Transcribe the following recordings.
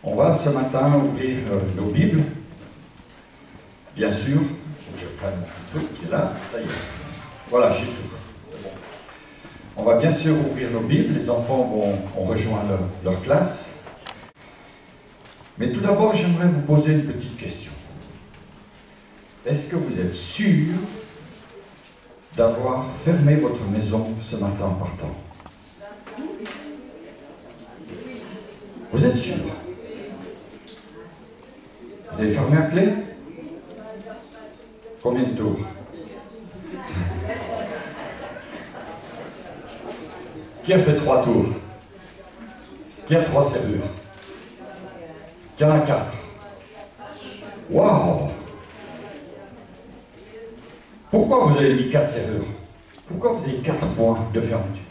On va ce matin ouvrir nos Bibles. Bien sûr, je prends un truc qui est là, ça y est. Voilà, j'ai tout. Bon. On va bien sûr ouvrir nos Bibles, les enfants ont rejoint leur classe. Mais tout d'abord, j'aimerais vous poser une petite question. Est-ce que vous êtes sûr d'avoir fermé votre maison ce matin en partant? Vous êtes sûr? Vous avez fermé à clé? Combien de tours? Qui a fait 3 tours? Qui a 3 serrures? Qui en a 4? Waouh! Pourquoi vous avez mis 4 serrures? Pourquoi vous avez 4 points de fermeture?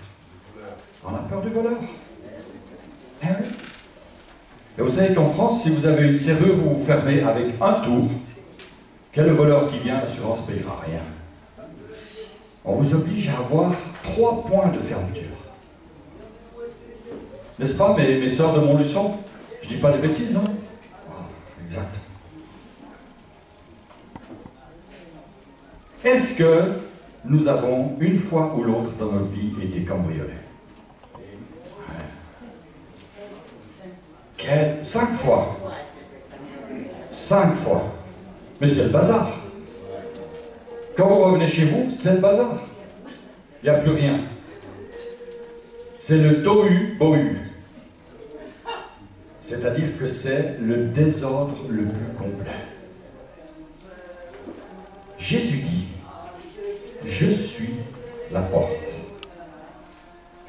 On a peur du voleur. Eh oui. Et vous savez qu'en France, si vous avez une serrure où vous fermez avec un tour, quel voleur qui vient, l'assurance ne payera rien. On vous oblige à avoir 3 points de fermeture. N'est-ce pas, mes sœurs de Montluçon? Je ne dis pas des bêtises, hein? Exact. Est-ce que nous avons, une fois ou l'autre dans notre vie, été cambriolés? 5 fois. 5 fois. Mais c'est le bazar. Quand vous revenez chez vous, c'est le bazar. Il n'y a plus rien. C'est le tohu-bohu. C'est-à-dire que c'est le désordre le plus complet. Jésus dit, je suis la porte.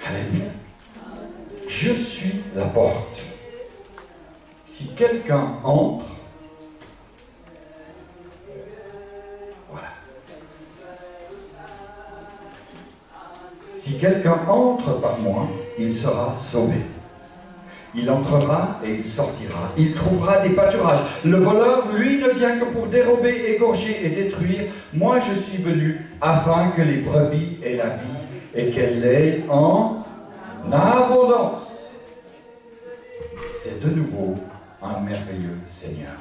Alléluia. Je suis la porte. Si quelqu'un entre, voilà. Si quelqu'un entre par moi, il sera sauvé. Il entrera et il sortira. Il trouvera des pâturages. Le voleur, lui, ne vient que pour dérober, égorger et détruire. Moi, je suis venu afin que les brebis aient la vie et qu'elle l'ait en abondance. C'est de nouveau un merveilleux Seigneur.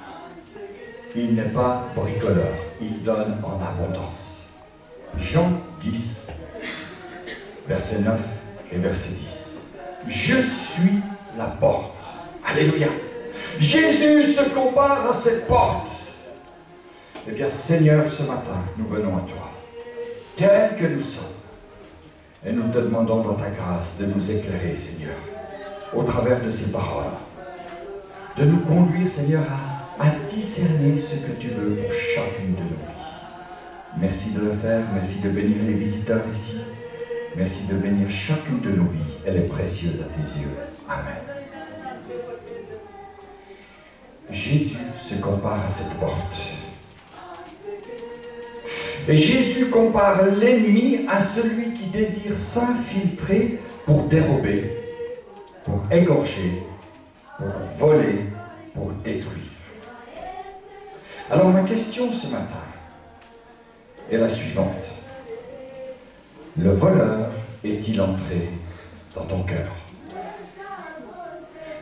Il n'est pas bricoleur. Il donne en abondance. Jean 10, verset 9 et verset 10. Je suis la porte. Alléluia. Jésus se compare à cette porte. Eh bien, Seigneur, ce matin, nous venons à toi, tels que nous sommes. Et nous te demandons dans ta grâce de nous éclairer, Seigneur, au travers de ces paroles. De nous conduire, Seigneur, à discerner ce que tu veux pour chacune de nos vies. Merci de le faire. Merci de bénir les visiteurs ici. Merci de bénir chacune de nos vies. Elle est précieuse à tes yeux. Amen. Jésus se compare à cette porte. Et Jésus compare l'ennemi à celui qui désire s'infiltrer pour dérober, pour égorger, pour voler, pour détruire. Alors ma question ce matin est la suivante. Le voleur est-il entré dans ton cœur?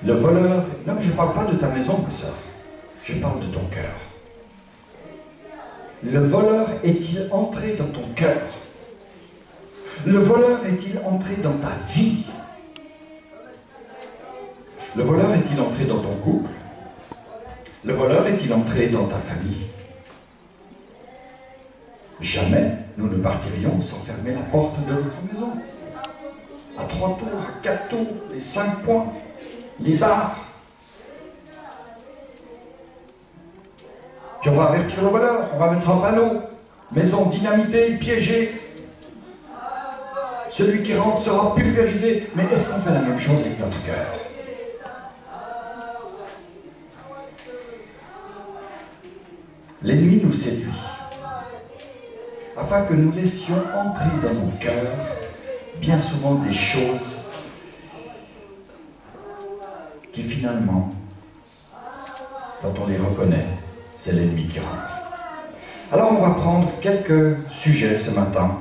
Le voleur, non, je ne parle pas de ta maison, ma soeur, je parle de ton cœur. Le voleur est-il entré dans ton cœur? Le voleur est-il entré dans ta vie? Le voleur est-il entré dans ton couple? Le voleur est-il entré dans ta famille? Jamais nous ne partirions sans fermer la porte de notre maison. À 3 tours, à 4 tours, les 5 points, les arts. Puis on va avertir le voleur, on va mettre un panneau. Maison dynamitée, piégée. Celui qui rentre sera pulvérisé. Mais est-ce qu'on fait la même chose avec notre cœur? L'ennemi nous séduit, afin que nous laissions entrer dans nos cœurs bien souvent des choses qui finalement, quand on les reconnaît, c'est l'ennemi qui rentre. Alors on va prendre quelques sujets ce matin,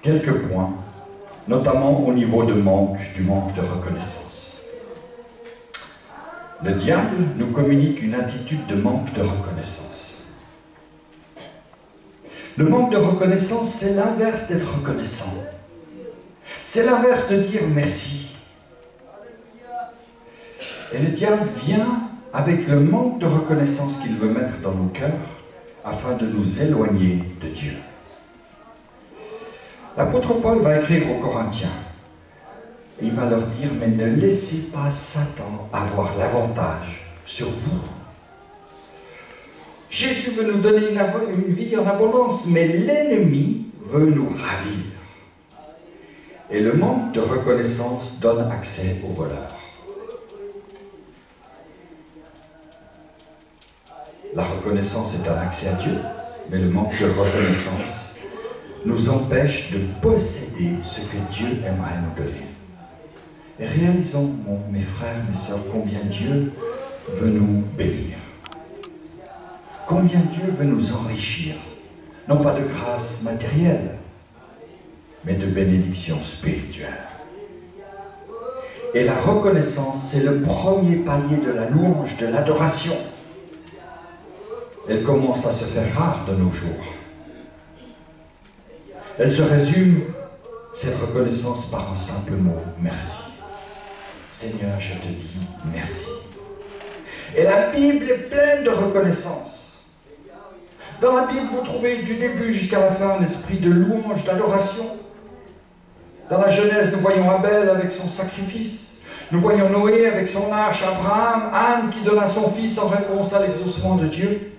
quelques points, notamment au niveau du manque de reconnaissance. Le diable nous communique une attitude de manque de reconnaissance. Le manque de reconnaissance, c'est l'inverse d'être reconnaissant. C'est l'inverse de dire merci. Et le diable vient avec le manque de reconnaissance qu'il veut mettre dans nos cœurs afin de nous éloigner de Dieu. L'apôtre Paul va écrire aux Corinthiens. Il va leur dire, mais ne laissez pas Satan avoir l'avantage sur vous. Jésus veut nous donner une vie en abondance, mais l'ennemi veut nous ravir. Et le manque de reconnaissance donne accès aux voleurs. La reconnaissance est un accès à Dieu, mais le manque de reconnaissance nous empêche de posséder ce que Dieu aimerait nous donner. Et réalisons, mes frères, mes sœurs, combien Dieu veut nous bénir. Combien Dieu veut nous enrichir, non pas de grâce matérielle, mais de bénédiction spirituelle. Et la reconnaissance, c'est le premier palier de la louange, de l'adoration. Elle commence à se faire rare de nos jours. Elle se résume, cette reconnaissance, par un simple mot, merci. Seigneur, je te dis merci. Et la Bible est pleine de reconnaissance. Dans la Bible, vous trouvez du début jusqu'à la fin un esprit de louange, d'adoration. Dans la Genèse, nous voyons Abel avec son sacrifice. Nous voyons Noé avec son arche, Abraham, Anne qui donna son fils en réponse à l'exaucement de Dieu.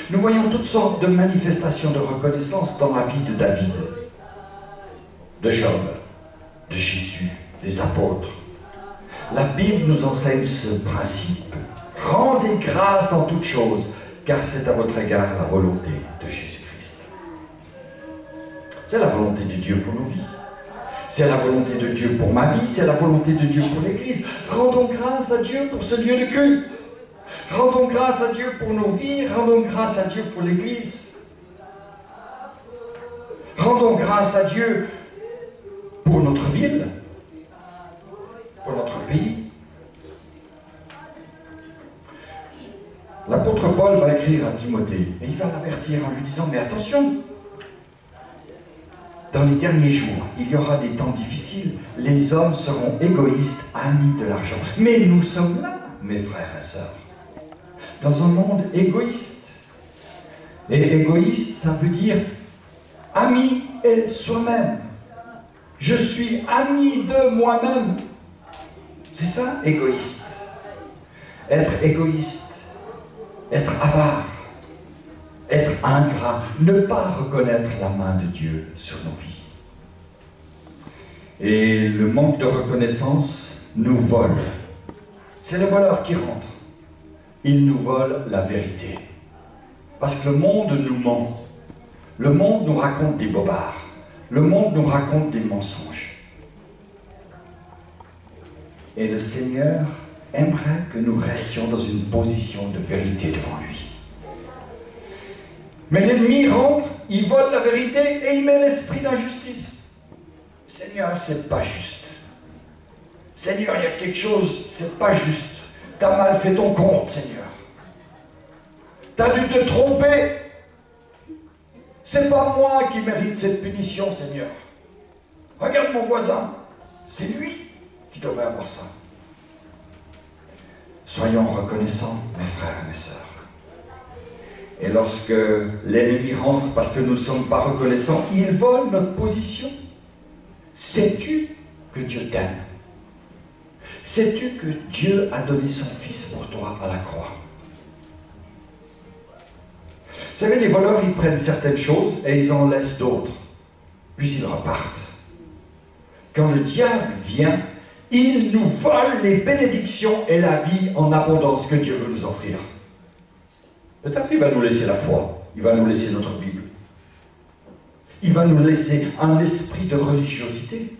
Nous voyons toutes sortes de manifestations de reconnaissance dans la vie de David, de Job, de Jésus, des apôtres. La Bible nous enseigne ce principe. Rendez grâce en toutes choses, car c'est à votre égard la volonté de Jésus-Christ. C'est la volonté de Dieu pour nos vies. C'est la volonté de Dieu pour ma vie, c'est la volonté de Dieu pour l'Église. Rendons grâce à Dieu pour ce lieu de culte. Rendons grâce à Dieu pour nos vies, rendons grâce à Dieu pour l'Église. Rendons grâce à Dieu pour notre ville, pour notre pays. L'apôtre Paul va écrire à Timothée et il va l'avertir en lui disant, mais attention, dans les derniers jours, il y aura des temps difficiles, les hommes seront égoïstes, amis de l'argent. Mais nous sommes là, mes frères et sœurs, dans un monde égoïste. Et égoïste, ça veut dire ami et soi-même. Je suis ami de moi-même. C'est ça, égoïste. Être égoïste, être avare, être ingrat, ne pas reconnaître la main de Dieu sur nos vies. Et le manque de reconnaissance nous vole. C'est le voleur qui rentre. Il nous vole la vérité. Parce que le monde nous ment. Le monde nous raconte des bobards. Le monde nous raconte des mensonges. Et le Seigneur aimerait que nous restions dans une position de vérité devant lui. Mais l'ennemi rentre, il vole la vérité et il met l'esprit d'injustice. Seigneur, c'est pas juste. Seigneur, il y a quelque chose, c'est pas juste. Tu as mal fait ton compte, Seigneur. Tu as dû te tromper. C'est pas moi qui mérite cette punition, Seigneur. Regarde mon voisin. C'est lui qui devrait avoir ça. Soyons reconnaissants, mes frères et mes sœurs. Et lorsque l'ennemi rentre parce que nous ne sommes pas reconnaissants, il vole notre position. Sais-tu que Dieu t'aime? Sais-tu que Dieu a donné son Fils pour toi à la croix? Vous savez, les voleurs, ils prennent certaines choses et ils en laissent d'autres. Puis ils repartent. Quand le diable vient, il nous vole les bénédictions et la vie en abondance que Dieu veut nous offrir. Peut-être qu'il va nous laisser la foi, il va nous laisser notre Bible. Il va nous laisser un esprit de religiosité.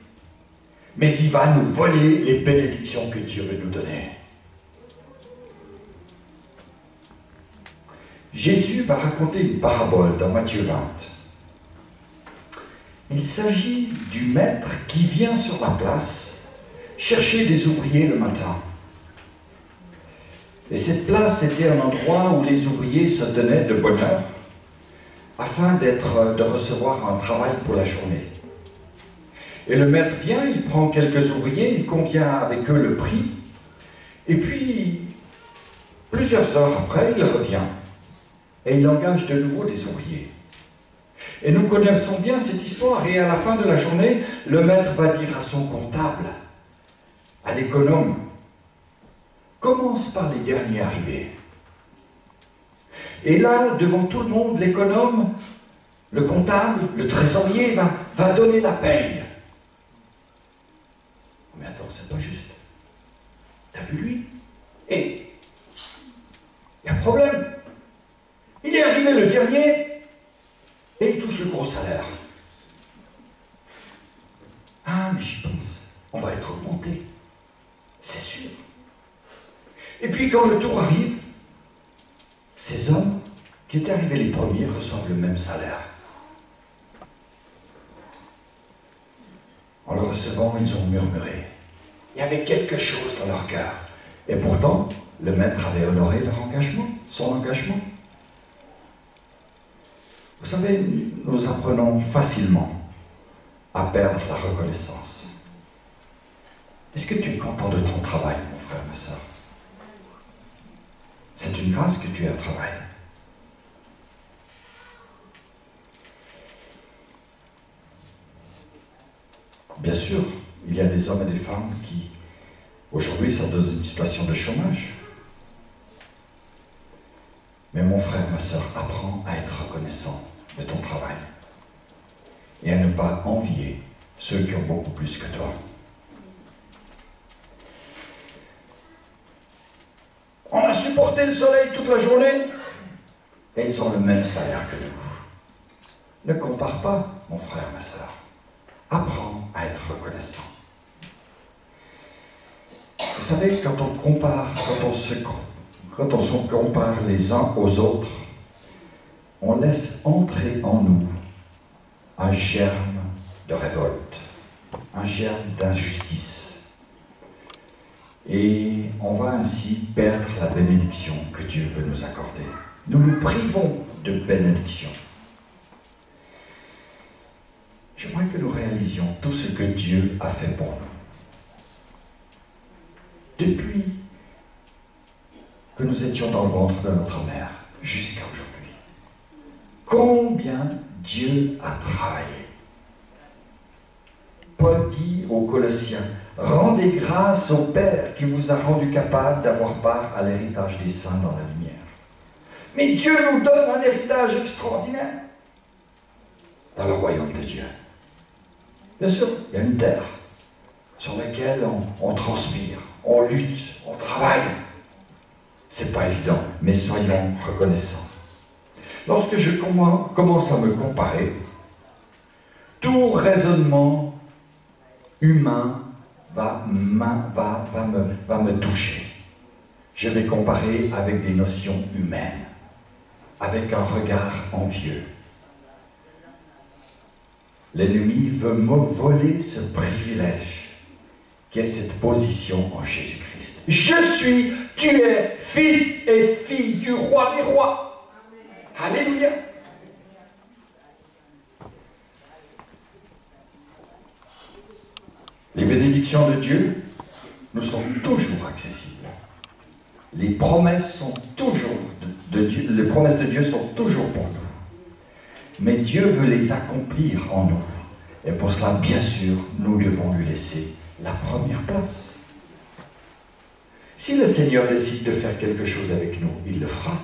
Mais il va nous voler les bénédictions que Dieu veut nous donner. Jésus va raconter une parabole dans Matthieu 20. Il s'agit du maître qui vient sur la place chercher des ouvriers le matin. Et cette place était un endroit où les ouvriers se tenaient de bonne heure afin de recevoir un travail pour la journée. Et le maître vient, il prend quelques ouvriers, il convient avec eux le prix, et puis, plusieurs heures après, il revient, et il engage de nouveau des ouvriers. Et nous connaissons bien cette histoire, et à la fin de la journée, le maître va dire à son comptable, à l'économe, commence par les derniers arrivés. Et là, devant tout le monde, l'économe, le comptable, le trésorier va donner la paye. Mais attends, c'est pas juste. T'as vu lui? Et il y a un problème. Il est arrivé le dernier et il touche le gros salaire. Ah, mais j'y pense. On va être augmenté. C'est sûr. Et puis quand le tour arrive, ces hommes qui étaient arrivés les premiers reçoivent le même salaire. En le recevant, ils ont murmuré. Il y avait quelque chose dans leur cœur. Et pourtant, le maître avait honoré leur engagement, son engagement. Vous savez, nous apprenons facilement à perdre la reconnaissance. Est-ce que tu es content de ton travail, mon frère, ma soeur? C'est une grâce que tu aies un travail. Bien sûr, il y a des hommes et des femmes qui, aujourd'hui, sont dans une situation de chômage. Mais mon frère, ma soeur, apprends à être reconnaissant de ton travail et à ne pas envier ceux qui ont beaucoup plus que toi. On a supporté le soleil toute la journée et ils ont le même salaire que nous. Ne compare pas, mon frère, ma soeur. Apprends à être reconnaissant. Vous savez, quand on se compare les uns aux autres, on laisse entrer en nous un germe de révolte, un germe d'injustice. Et on va ainsi perdre la bénédiction que Dieu veut nous accorder. Nous nous privons de bénédiction. J'aimerais que nous réalisions tout ce que Dieu a fait pour nous. Depuis que nous étions dans le ventre de notre mère jusqu'à aujourd'hui. Combien Dieu a travaillé. Paul dit aux Colossiens, rendez grâce au Père qui vous a rendu capable d'avoir part à l'héritage des saints dans la lumière. Mais Dieu nous donne un héritage extraordinaire dans le royaume de Dieu. Bien sûr, il y a une terre sur laquelle on transpire, on lutte, on travaille. C'est pas évident, mais soyons reconnaissants. Lorsque je commence à me comparer, tout raisonnement humain va me toucher. Je vais comparer avec des notions humaines, avec un regard envieux. L'ennemi veut me voler ce privilège qui est cette position en Jésus-Christ. Je suis, tu es fils et fille du roi des rois. Alléluia. Les bénédictions de Dieu nous sont toujours accessibles. Les promesses sont toujours de Dieu, les promesses de Dieu sont toujours pour nous. Mais Dieu veut les accomplir en nous. Et pour cela, bien sûr, nous devons lui laisser la première place. Si le Seigneur décide de faire quelque chose avec nous, il le fera.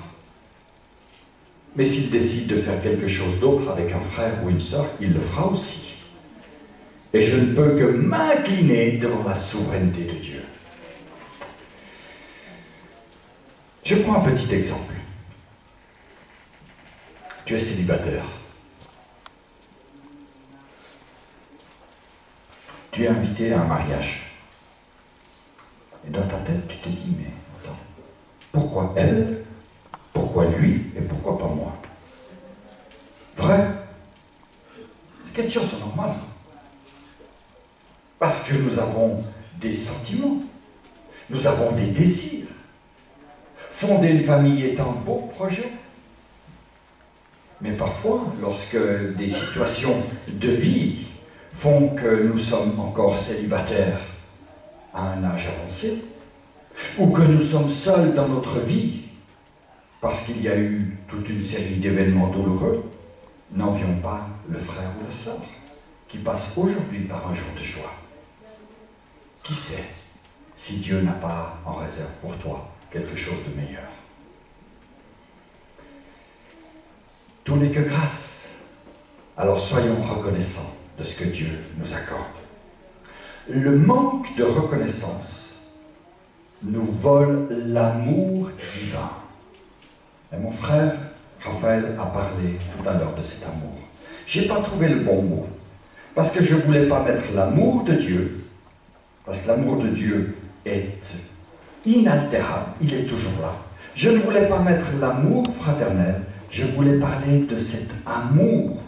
Mais s'il décide de faire quelque chose d'autre avec un frère ou une sœur, il le fera aussi. Et je ne peux que m'incliner devant la souveraineté de Dieu. Je prends un petit exemple. Tu es célibataire. Tu es invité à un mariage. Et dans ta tête, tu te dis, mais attends, pourquoi elle? Pourquoi lui? Et pourquoi pas moi? Vrai? Ces questions sont normales. Parce que nous avons des sentiments. Nous avons des désirs. Fonder une famille est un beau projet. Mais parfois, lorsque des situations de vie font que nous sommes encore célibataires à un âge avancé, ou que nous sommes seuls dans notre vie, parce qu'il y a eu toute une série d'événements douloureux, n'envions pas le frère ou la sœur qui passe aujourd'hui par un jour de joie. Qui sait si Dieu n'a pas en réserve pour toi quelque chose de meilleur? Tout n'est que grâce. Alors soyons reconnaissants de ce que Dieu nous accorde. Le manque de reconnaissance nous vole l'amour divin. Et mon frère Raphaël a parlé tout à l'heure de cet amour. Je n'ai pas trouvé le bon mot, parce que je ne voulais pas mettre l'amour de Dieu, parce que l'amour de Dieu est inaltérable, il est toujours là. Je ne voulais pas mettre l'amour fraternel, je voulais parler de cet amour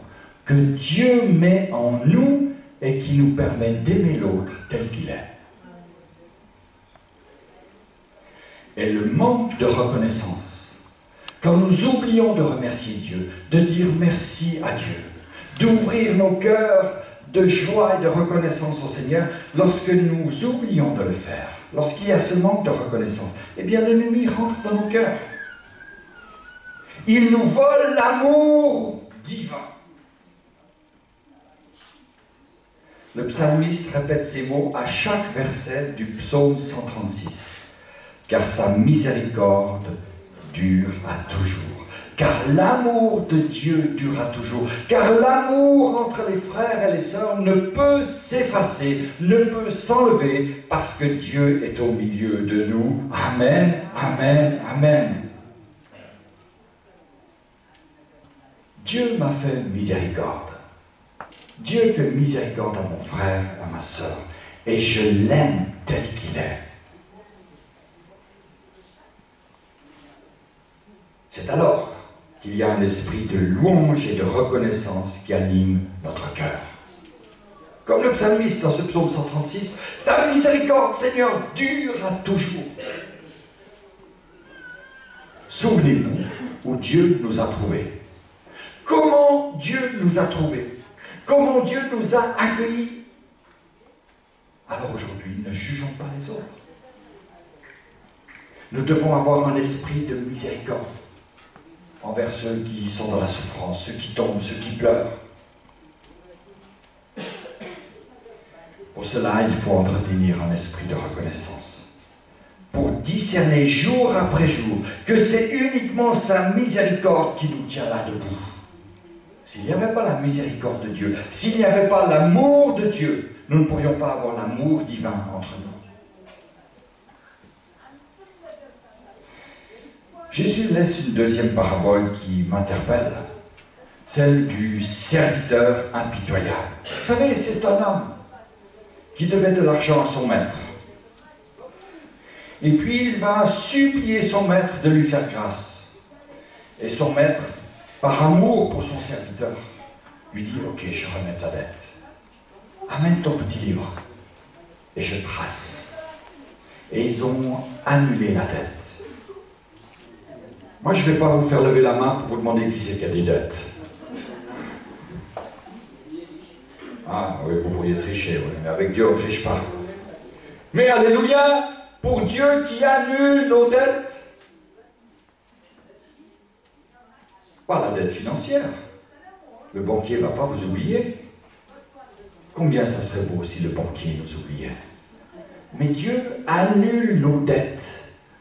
que Dieu met en nous et qui nous permet d'aimer l'autre tel qu'il est. Et le manque de reconnaissance, quand nous oublions de remercier Dieu, de dire merci à Dieu, d'ouvrir nos cœurs de joie et de reconnaissance au Seigneur, lorsque nous oublions de le faire, lorsqu'il y a ce manque de reconnaissance, eh bien l'ennemi rentre dans nos cœurs. Il nous vole l'amour divin. Le psalmiste répète ces mots à chaque verset du psaume 136. Car sa miséricorde dure à toujours. Car l'amour de Dieu dure à toujours. Car l'amour entre les frères et les sœurs ne peut s'effacer, ne peut s'enlever, parce que Dieu est au milieu de nous. Amen, amen, amen. Dieu m'a fait miséricorde. Dieu fait miséricorde à mon frère, à ma sœur. Et je l'aime tel qu'il est. C'est alors qu'il y a un esprit de louange et de reconnaissance qui anime notre cœur. Comme le psalmiste dans ce psaume 136, « Ta miséricorde, Seigneur, dure à toujours. » Souvenez-vous où Dieu nous a trouvés. Comment Dieu nous a trouvés. Comment Dieu nous a accueillis. Alors aujourd'hui, ne jugeons pas les autres. Nous devons avoir un esprit de miséricorde envers ceux qui sont dans la souffrance, ceux qui tombent, ceux qui pleurent. Pour cela, il faut entretenir un esprit de reconnaissance, pour discerner jour après jour que c'est uniquement sa miséricorde qui nous tient là debout. S'il n'y avait pas la miséricorde de Dieu, s'il n'y avait pas l'amour de Dieu, nous ne pourrions pas avoir l'amour divin entre nous. Jésus laisse une deuxième parabole qui m'interpelle, celle du serviteur impitoyable. Vous savez, c'est un homme qui devait de l'argent à son maître. Et puis il va supplier son maître de lui faire grâce. Et son maître, par amour pour son serviteur, lui dit « Ok, je remets ta dette. Amène ton petit livre. » Et je trace. Et ils ont annulé la dette. Moi, je ne vais pas vous faire lever la main pour vous demander qui c'est qui a des dettes. Ah, oui, vous pourriez tricher, oui, mais avec Dieu, on ne triche pas. Mais alléluia, pour Dieu qui annule nos dettes. Pas la dette financière. Le banquier ne va pas vous oublier. Combien ça serait beau si le banquier nous oubliait. Mais Dieu annule nos dettes,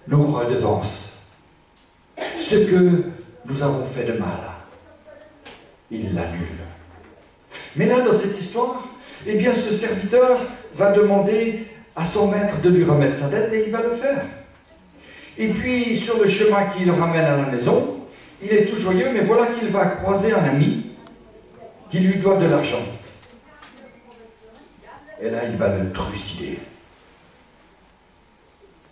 nos redevances. Ce que nous avons fait de mal, il l'annule. Mais là, dans cette histoire, eh bien, ce serviteur va demander à son maître de lui remettre sa dette et il va le faire. Et puis, sur le chemin qui le ramène à la maison, il est tout joyeux, mais voilà qu'il va croiser un ami qui lui doit de l'argent. Et là, il va le trucider.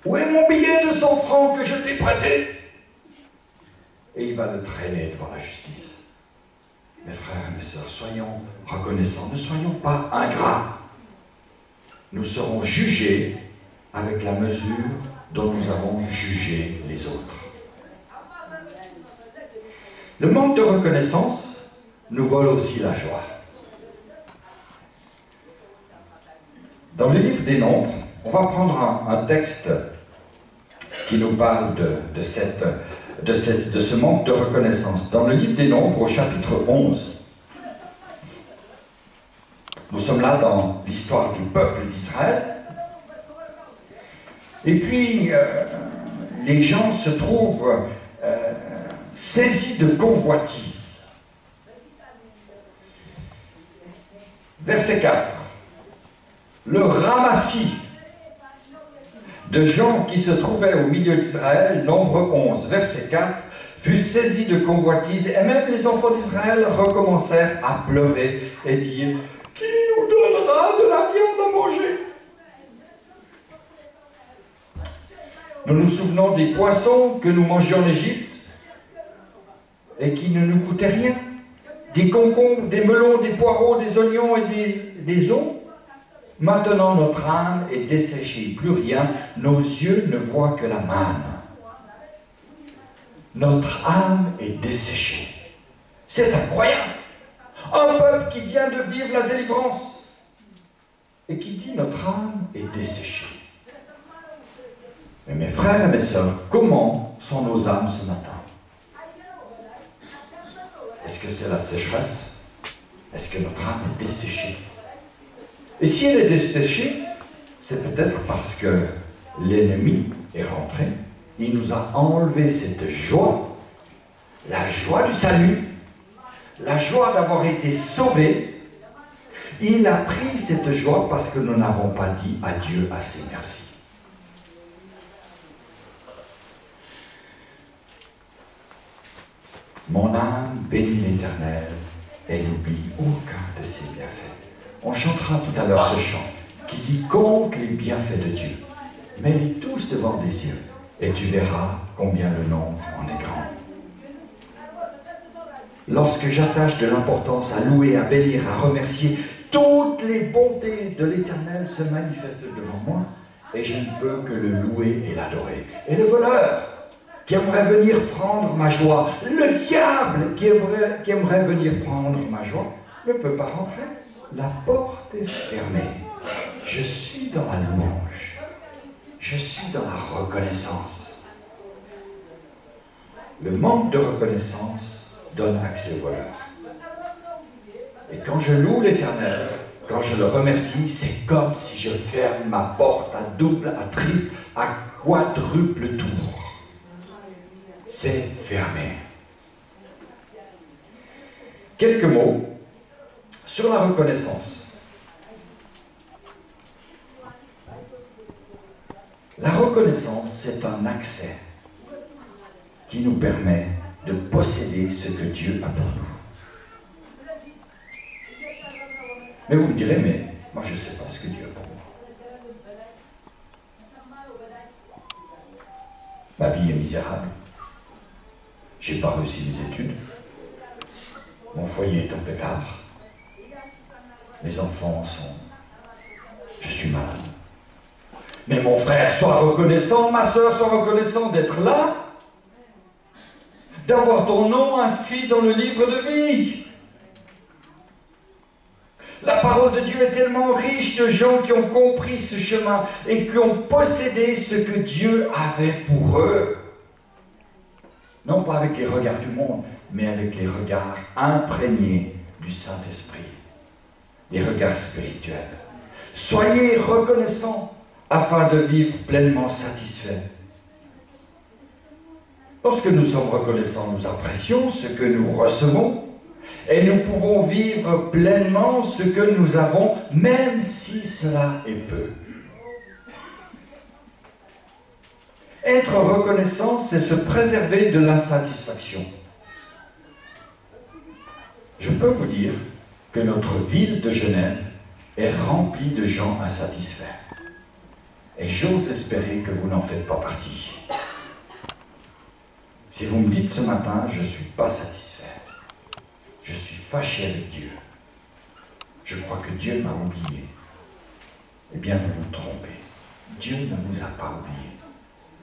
Où est mon billet de 100 francs que je t'ai prêté? Et il va le traîner devant la justice. Mes frères et mes sœurs, soyons reconnaissants, ne soyons pas ingrats. Nous serons jugés avec la mesure dont nous avons jugé les autres. Le manque de reconnaissance nous vole aussi la joie. Dans le livre des Nombres, on va prendre un texte qui nous parle de ce manque de reconnaissance. Dans le livre des Nombres, au chapitre 11, nous sommes là dans l'histoire du peuple d'Israël. Et puis, les gens se trouvent saisis de convoitise. Verset 4. Le ramassis de gens qui se trouvaient au milieu d'Israël, Nombre 11, verset 4, fut saisi de convoitise, et même les enfants d'Israël recommencèrent à pleurer et dire « Qui nous donnera de la viande à manger ?» Nous nous souvenons des poissons que nous mangions en Égypte et qui ne nous coûtaient rien. Des concombres, des melons, des poireaux, des oignons et des os. Maintenant, notre âme est desséchée, plus rien. Nos yeux ne voient que la manne. Notre âme est desséchée. C'est incroyable. Un peuple qui vient de vivre la délivrance et qui dit notre âme est desséchée. Mais mes frères et mes sœurs, comment sont nos âmes ce matin? Est-ce que c'est la sécheresse? Est-ce que notre âme est desséchée? Et si elle est desséchée, c'est peut-être parce que l'ennemi est rentré. Il nous a enlevé cette joie, la joie du salut, la joie d'avoir été sauvés. Il a pris cette joie parce que nous n'avons pas dit à Dieu assez merci. Mon âme bénit l'Éternel, elle n'oublie aucun de ses bienfaits. On chantera tout à l'heure ce chant qui dit « Compte les bienfaits de Dieu, mets-les tous devant des yeux, et tu verras combien le nombre en est grand. » Lorsque j'attache de l'importance à louer, à bénir, à remercier, toutes les bontés de l'Éternel se manifestent devant moi, et je ne peux que le louer et l'adorer. Et le voleur qui aimerait venir prendre ma joie, le diable qui aimerait venir prendre ma joie, ne peut pas rentrer. La porte est fermée. Je suis dans la louange. Je suis dans la reconnaissance. Le manque de reconnaissance donne accès au voleur. Et quand je loue l'Éternel, quand je le remercie, c'est comme si je ferme ma porte à double, à triple, à quadruple tour. C'est fermé. Quelques mots sur la reconnaissance. La reconnaissance, c'est un accès qui nous permet de posséder ce que Dieu a pour nous. Mais vous me direz, mais moi je ne sais pas ce que Dieu a pour moi. Ma vie est misérable. Je n'ai pas réussi mes études. Mon foyer est en pétard. Mes enfants sont... Je suis malade. Mais mon frère, sois reconnaissant, ma soeur, sois reconnaissant d'être là, d'avoir ton nom inscrit dans le livre de vie. La parole de Dieu est tellement riche de gens qui ont compris ce chemin et qui ont possédé ce que Dieu avait pour eux. Non pas avec les regards du monde, mais avec les regards imprégnés du Saint-Esprit, les regards spirituels. Soyez reconnaissants afin de vivre pleinement satisfaits. Lorsque nous sommes reconnaissants, nous apprécions ce que nous recevons et nous pouvons vivre pleinement ce que nous avons, même si cela est peu. Être reconnaissant, c'est se préserver de l'insatisfaction. Je peux vous dire que notre ville de Genève est remplie de gens insatisfaits. Et j'ose espérer que vous n'en faites pas partie. Si vous me dites ce matin, je ne suis pas satisfait, je suis fâché avec Dieu, je crois que Dieu m'a oublié, eh bien vous vous trompez. Dieu ne vous a pas oublié.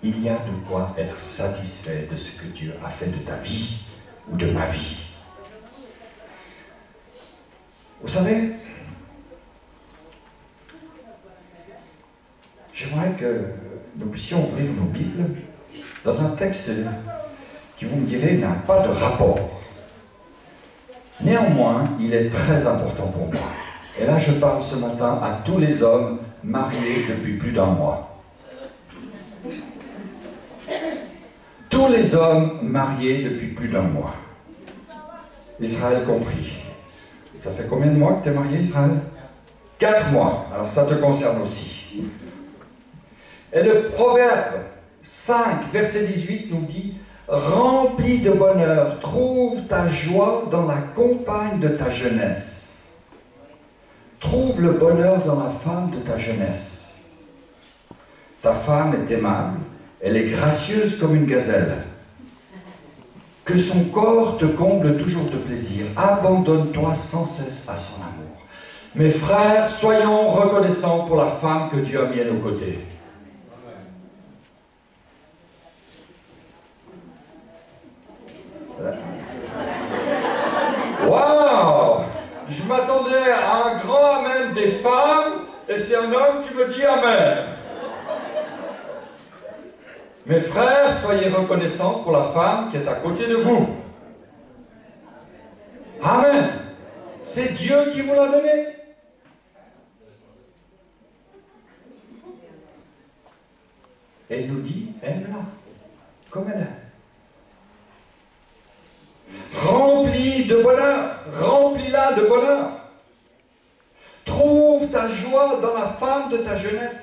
Il y a de quoi être satisfait de ce que Dieu a fait de ta vie, ou de ma vie. Vous savez, j'aimerais que nous puissions ouvrir nos Bibles dans un texte qui, vous me direz, n'a pas de rapport. Néanmoins, il est très important pour moi. Et là, je parle ce matin à tous les hommes mariés depuis plus d'un mois. Tous les hommes mariés depuis plus d'un mois. Israël compris. Ça fait combien de mois que tu es marié, Israël? 4 mois. Alors ça te concerne aussi. Et le Proverbe 5, verset 18 nous dit: rempli de bonheur, trouve ta joie dans la compagne de ta jeunesse. Trouve le bonheur dans la femme de ta jeunesse. Ta femme est aimable, elle est gracieuse comme une gazelle. Que son corps te comble toujours de plaisir. Abandonne-toi sans cesse à son amour. Mes frères, soyons reconnaissants pour la femme que Dieu a mis à nos côtés. Waouh! Je m'attendais à un grand amen des femmes, et c'est un homme qui me dit amen. Mes frères, soyez reconnaissants pour la femme qui est à côté de vous. Amen. C'est Dieu qui vous l'a donné. Et il nous dit, aime-la, comme elle est. Remplis de bonheur, remplis-la de bonheur. Trouve ta joie dans la femme de ta jeunesse.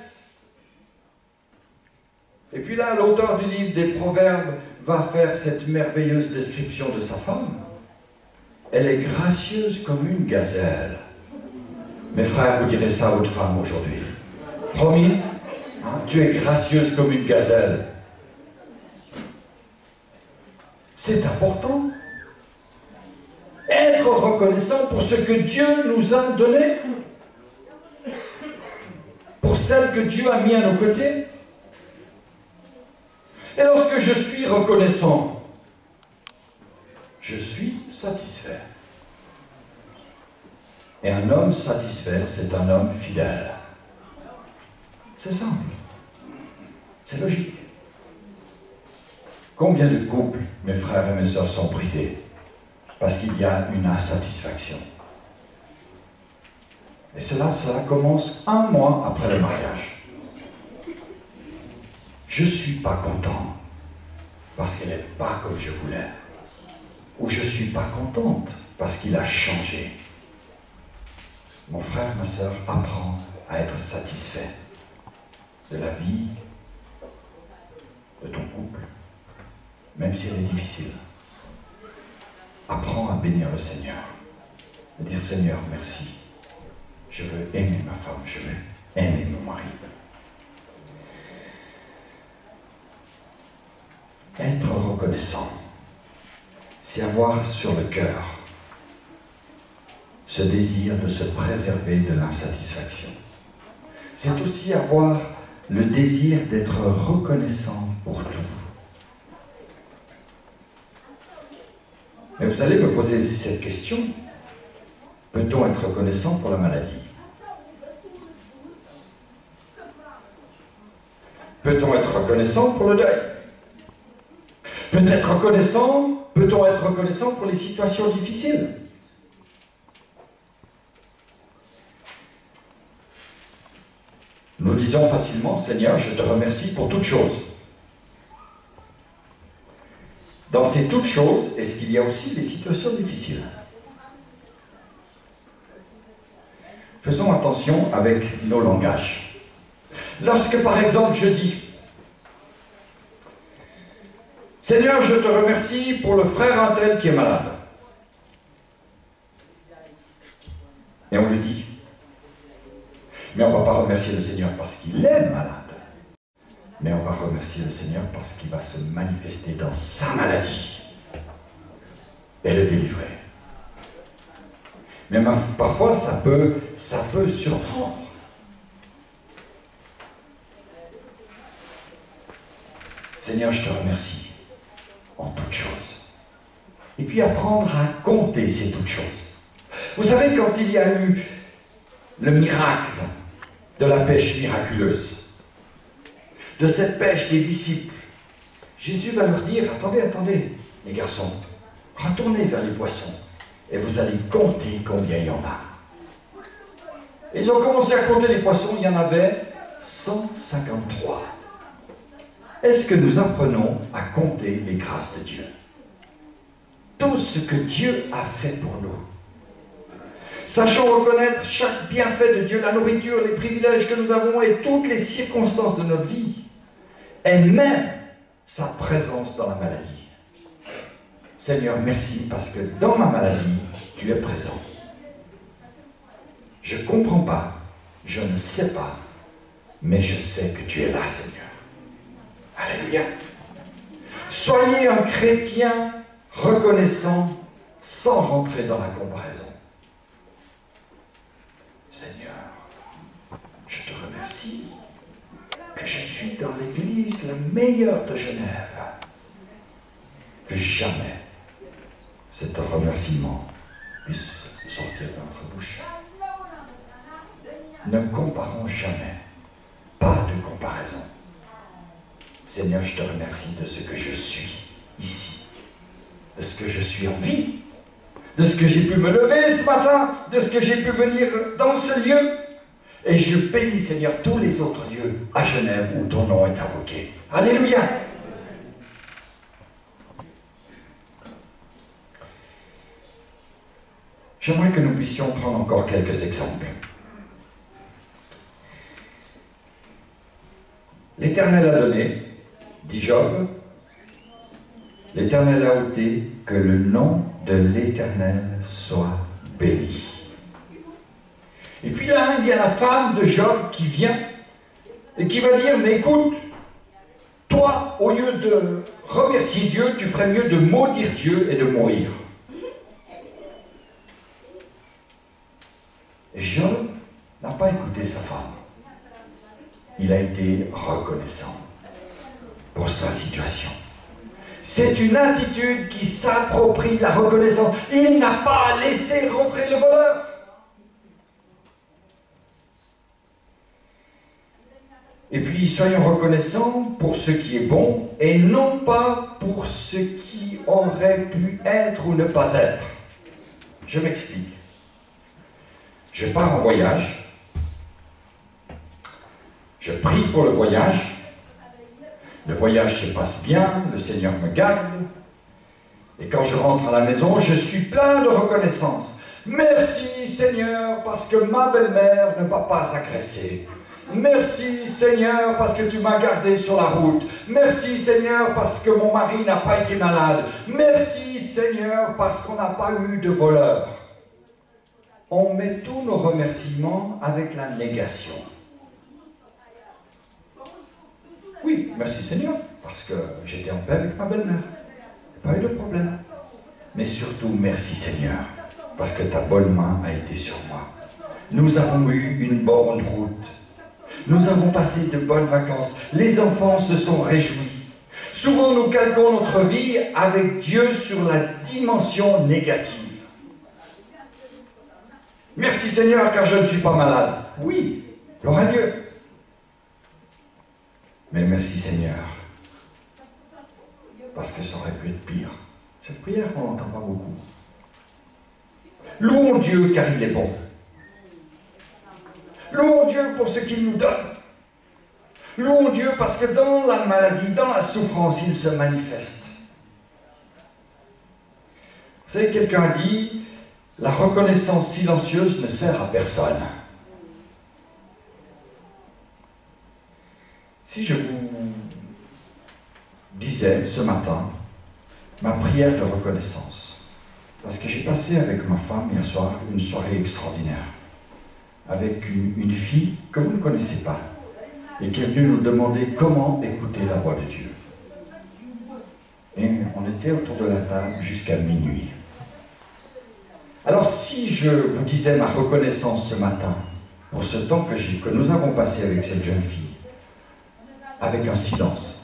Et puis là, l'auteur du livre des Proverbes va faire cette merveilleuse description de sa femme. Elle est gracieuse comme une gazelle. Mes frères, vous direz ça à votre femme aujourd'hui. Promis, hein, tu es gracieuse comme une gazelle. C'est important. Être reconnaissant pour ce que Dieu nous a donné. Pour celle que Dieu a mis à nos côtés. Et lorsque je suis reconnaissant, je suis satisfait. Et un homme satisfait, c'est un homme fidèle. C'est simple. C'est logique. Combien de couples, mes frères et mes sœurs, sont brisés parce qu'il y a une insatisfaction? Et cela commence 1 mois après le mariage. Je ne suis pas content parce qu'elle n'est pas comme je voulais. Ou je ne suis pas contente parce qu'il a changé. Mon frère, ma sœur, apprends à être satisfait de la vie, de ton couple, même si elle est difficile. Apprends à bénir le Seigneur. À dire, Seigneur, merci. Je veux aimer ma femme, je veux aimer mon mari. Être reconnaissant, c'est avoir sur le cœur ce désir de se préserver de l'insatisfaction. C'est aussi avoir le désir d'être reconnaissant pour tout. Mais vous allez me poser cette question: peut-on être reconnaissant pour la maladie? Peut-on être reconnaissant pour le deuil? Peut-on être reconnaissant pour les situations difficiles? Nous disons facilement, Seigneur, je te remercie pour toutes choses. Dans ces toutes choses, est-ce qu'il y a aussi des situations difficiles? Faisons attention avec nos langages. Lorsque, par exemple, je dis, Seigneur, je te remercie pour le frère Antel qui est malade. Et on le dit. Mais on ne va pas remercier le Seigneur parce qu'il est malade. Mais on va remercier le Seigneur parce qu'il va se manifester dans sa maladie et le délivrer. Mais parfois, ça peut surprendre. Seigneur, je te remercie en toutes choses. Et puis apprendre à compter ces toutes choses. Vous savez, quand il y a eu le miracle de la pêche miraculeuse, de cette pêche des disciples, Jésus va leur dire, attendez, attendez, les garçons, retournez vers les poissons et vous allez compter combien il y en a. Ils ont commencé à compter les poissons, il y en avait 153. Est-ce que nous apprenons à compter les grâces de Dieu? Tout ce que Dieu a fait pour nous. Sachons reconnaître chaque bienfait de Dieu, la nourriture, les privilèges que nous avons et toutes les circonstances de notre vie. Et même sa présence dans la maladie. Seigneur, merci parce que dans ma maladie, tu es présent. Je ne comprends pas, je ne sais pas, mais je sais que tu es là, Seigneur. Alléluia. Soyez un chrétien reconnaissant sans rentrer dans la comparaison. Seigneur, je te remercie que je suis dans l'église la meilleure de Genève. Que jamais cet remerciement puisse sortir de notre bouche. Ne comparons jamais. Pas de comparaison. Seigneur, je te remercie de ce que je suis ici, de ce que je suis en vie, de ce que j'ai pu me lever ce matin, de ce que j'ai pu venir dans ce lieu. Et je bénis, Seigneur, tous les autres lieux à Genève où ton nom est invoqué. Alléluia. J'aimerais que nous puissions prendre encore quelques exemples. L'Éternel a donné, dit Job, l'Éternel a ôté, que le nom de l'Éternel soit béni. Et puis là, il y a la femme de Job qui vient et qui va dire, mais écoute, toi, au lieu de remercier Dieu, tu ferais mieux de maudire Dieu et de mourir. Et Job n'a pas écouté sa femme. Il a été reconnaissant pour sa situation. C'est une attitude qui s'approprie la reconnaissance. Il n'a pas laissé rentrer le voleur. Et puis, soyons reconnaissants pour ce qui est bon et non pas pour ce qui aurait pu être ou ne pas être. Je m'explique. Je pars en voyage. Je prie pour le voyage. Le voyage se passe bien, le Seigneur me garde. Et quand je rentre à la maison, je suis plein de reconnaissance. Merci Seigneur parce que ma belle-mère ne m'a pas agressé. Merci Seigneur parce que tu m'as gardé sur la route. Merci Seigneur parce que mon mari n'a pas été malade. Merci Seigneur parce qu'on n'a pas eu de voleur. On met tous nos remerciements avec la négation. Oui, merci Seigneur, parce que j'étais en paix avec ma belle-mère. Pas eu de problème. Mais surtout, merci Seigneur, parce que ta bonne main a été sur moi. Nous avons eu une bonne route. Nous avons passé de bonnes vacances. Les enfants se sont réjouis. Souvent, nous calquons notre vie avec Dieu sur la dimension négative. Merci Seigneur, car je ne suis pas malade. Oui, gloire à Dieu. Mais merci Seigneur, parce que ça aurait pu être pire. Cette prière, on n'entend pas beaucoup. Louons Dieu car il est bon. Louons Dieu pour ce qu'il nous donne. Louons Dieu parce que dans la maladie, dans la souffrance, il se manifeste. Vous savez, quelqu'un a dit, la reconnaissance silencieuse ne sert à personne. Si je vous disais ce matin ma prière de reconnaissance, parce que j'ai passé avec ma femme hier soir une soirée extraordinaire, avec une fille que vous ne connaissez pas, et qui est venue nous demander comment écouter la voix de Dieu. Et on était autour de la table jusqu'à minuit. Alors si je vous disais ma reconnaissance ce matin, pour ce temps que nous avons passé avec cette jeune fille, avec un silence.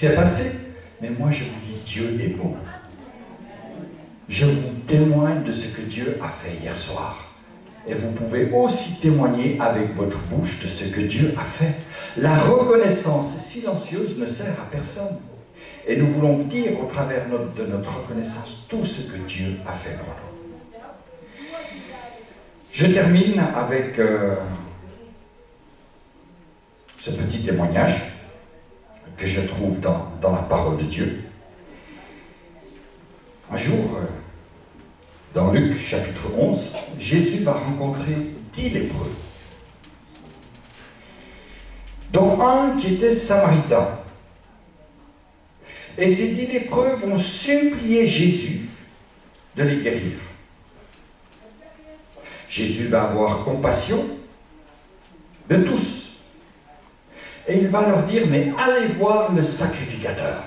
s'est passé, mais moi je vous dis, Dieu est beau. Je vous témoigne de ce que Dieu a fait hier soir. Et vous pouvez aussi témoigner avec votre bouche de ce que Dieu a fait. La reconnaissance silencieuse ne sert à personne. Et nous voulons dire au travers de notre reconnaissance tout ce que Dieu a fait pour nous. Je termine avec ce petit témoignage que je trouve dans la parole de Dieu. Un jour, dans Luc chapitre 11, Jésus va rencontrer 10 lépreux, dont un qui était samaritain. Et ces 10 lépreux vont supplier Jésus de les guérir. Jésus va avoir compassion de tous. Et il va leur dire, mais allez voir le sacrificateur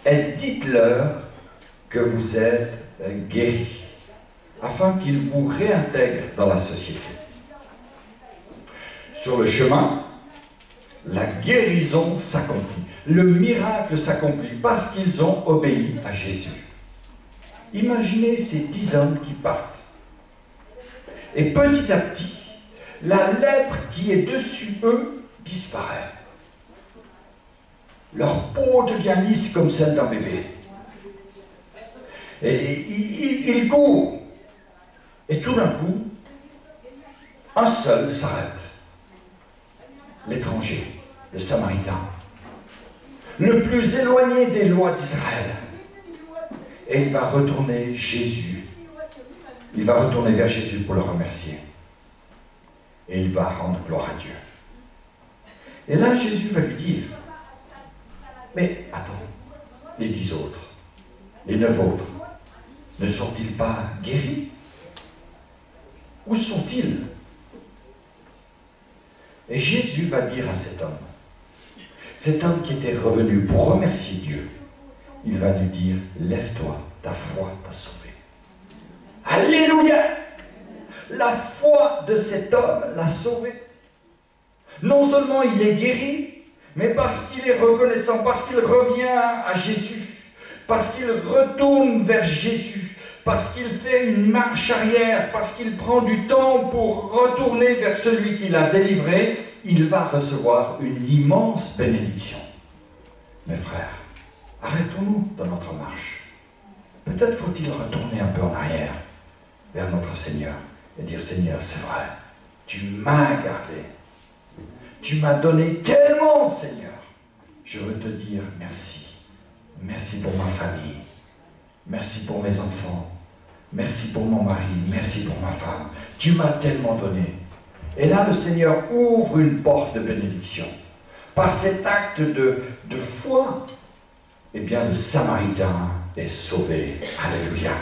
et dites-leur que vous êtes guéris, afin qu'il vous réintègre dans la société. Sur le chemin, la guérison s'accomplit. Le miracle s'accomplit parce qu'ils ont obéi à Jésus. Imaginez ces 10 hommes qui partent. Et petit à petit, la lèpre qui est dessus eux disparaît. Leur peau devient lisse comme celle d'un bébé. Et ils courent. Et tout d'un coup, un seul s'arrête. L'étranger, le Samaritain, le plus éloigné des lois d'Israël. Et il va retourner Jésus. Il va retourner vers Jésus pour le remercier. Et il va rendre gloire à Dieu. Et là, Jésus va lui dire, mais attends, les 10 autres, les 9 autres, ne sont-ils pas guéris? Où sont-ils? Et Jésus va dire à cet homme qui était revenu pour remercier Dieu, il va lui dire, lève-toi, ta foi t'a sauvé. Alléluia! La foi de cet homme l'a sauvé. Non seulement il est guéri, mais parce qu'il est reconnaissant, parce qu'il revient à Jésus, parce qu'il retourne vers Jésus, parce qu'il fait une marche arrière, parce qu'il prend du temps pour retourner vers celui qui l'a délivré, il va recevoir une immense bénédiction. Mes frères, arrêtons-nous dans notre marche. Peut-être faut-il retourner un peu en arrière, vers notre Seigneur, et dire, Seigneur, c'est vrai, tu m'as gardé. Tu m'as donné tellement, Seigneur. Je veux te dire merci. Merci pour ma famille. Merci pour mes enfants. Merci pour mon mari. Merci pour ma femme. Tu m'as tellement donné. Et là, le Seigneur ouvre une porte de bénédiction. Par cet acte de foi, eh bien, le Samaritain est sauvé. Alléluia.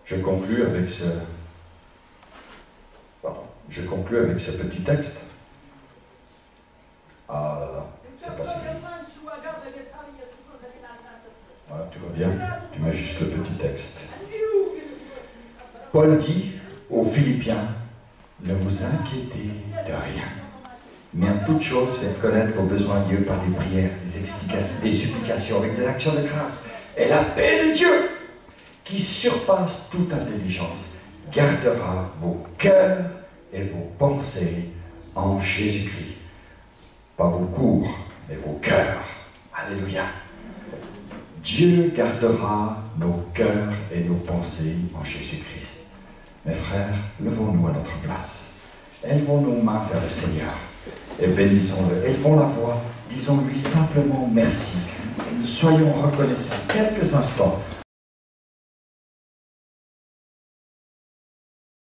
Je conclus avec ce petit texte. Ah là là, c'est pas suffisant. Voilà, tu vois bien, tu mets juste le petit texte. Paul dit aux Philippiens, ne vous inquiétez de rien, mais en toute chose faites connaître vos besoins à Dieu par des prières, des explications, des supplications, avec des actions de grâce. Et la paix de Dieu, qui surpasse toute intelligence, gardera vos cœurs et vos pensées en Jésus-Christ. Pas vos cours, mais vos cœurs. Alléluia. Dieu gardera nos cœurs et nos pensées en Jésus-Christ. Mes frères, levons-nous à notre place. Élevons nos mains vers le Seigneur et bénissons-le. Élevons la voix, disons-lui simplement merci. Soyons reconnaissants quelques instants